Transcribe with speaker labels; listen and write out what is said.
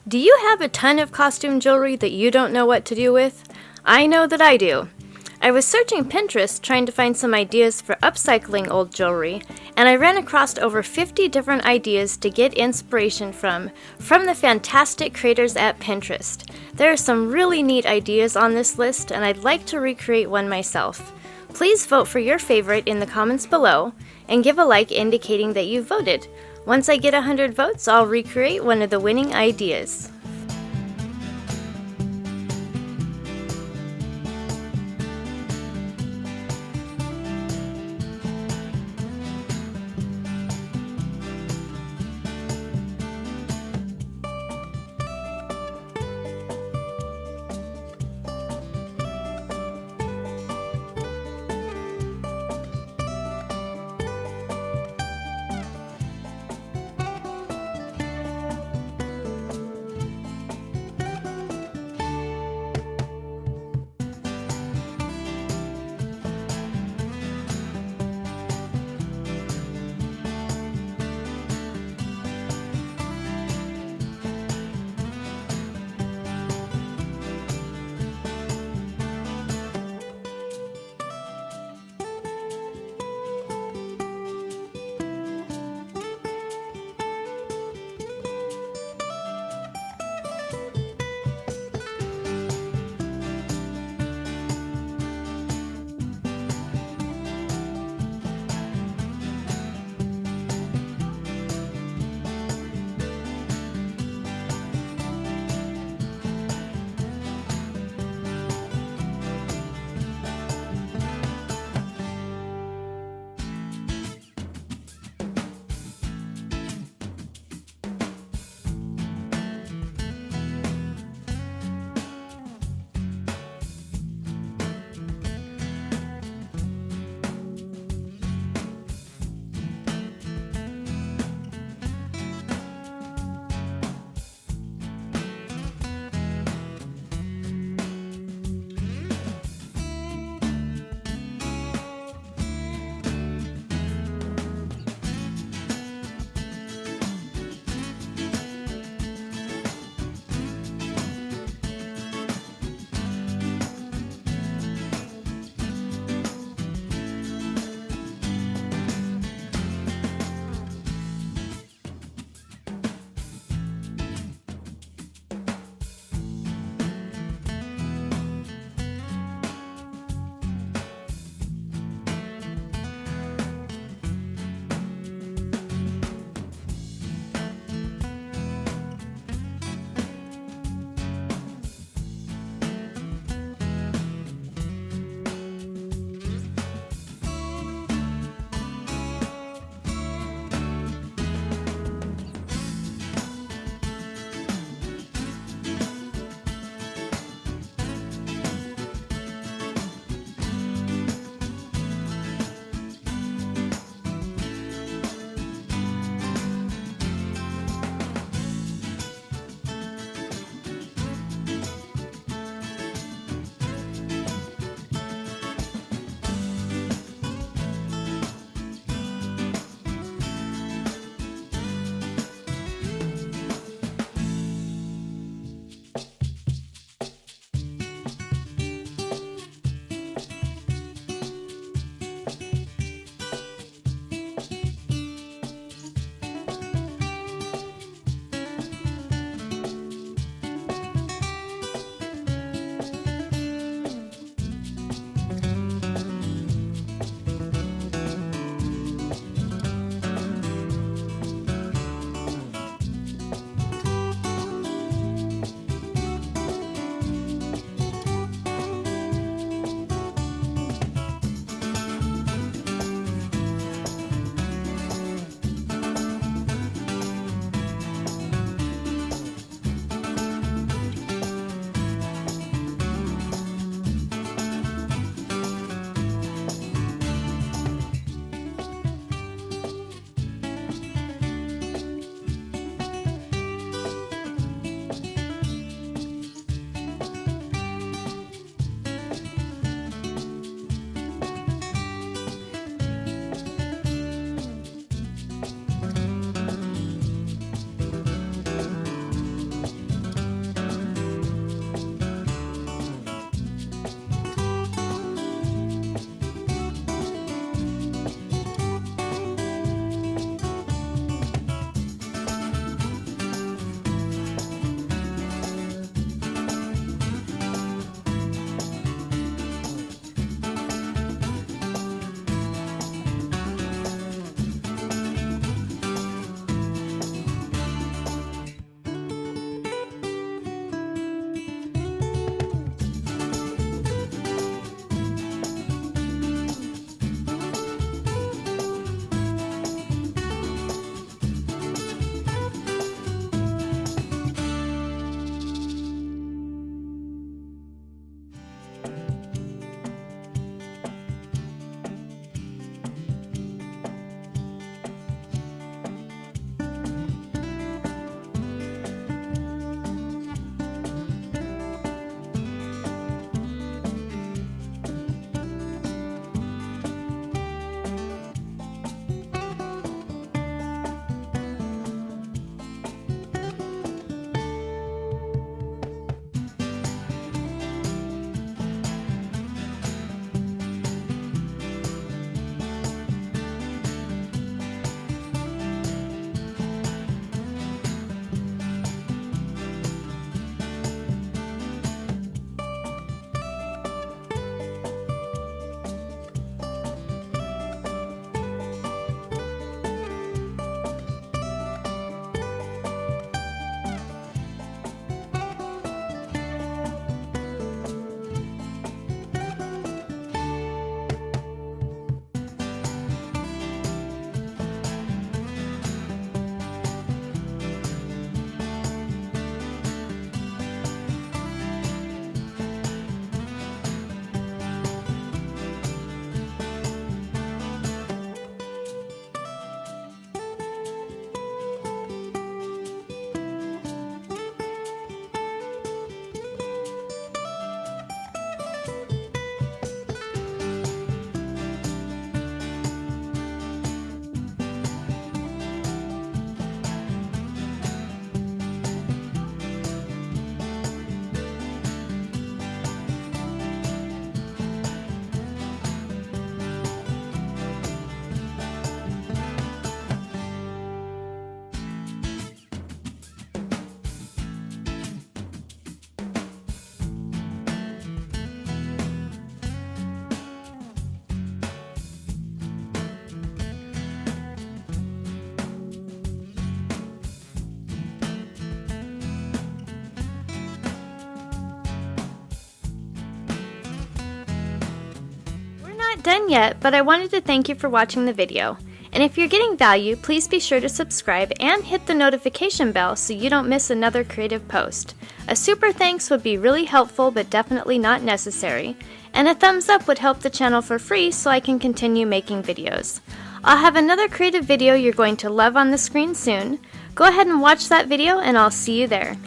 Speaker 1: Do you have a ton of costume jewelry that you don't know what to do with? I know that I do. I was searching Pinterest trying to find some ideas for upcycling old jewelry, and I ran across over 50 different ideas to get inspiration from the fantastic creators at Pinterest. There are some really neat ideas on this list, and I'd like to recreate one myself. Please vote for your favorite in the comments below, and give a like indicating that you voted. Once I get 100 votes, I'll recreate one of the winning ideas. done yet, but I wanted to thank you for watching the video. And if you're getting value, please be sure to subscribe and hit the notification bell so you don't miss another creative post. A super thanks would be really helpful but definitely not necessary. And a thumbs up would help the channel for free so I can continue making videos. I'll have another creative video you're going to love on the screen soon. Go ahead and watch that video and I'll see you there.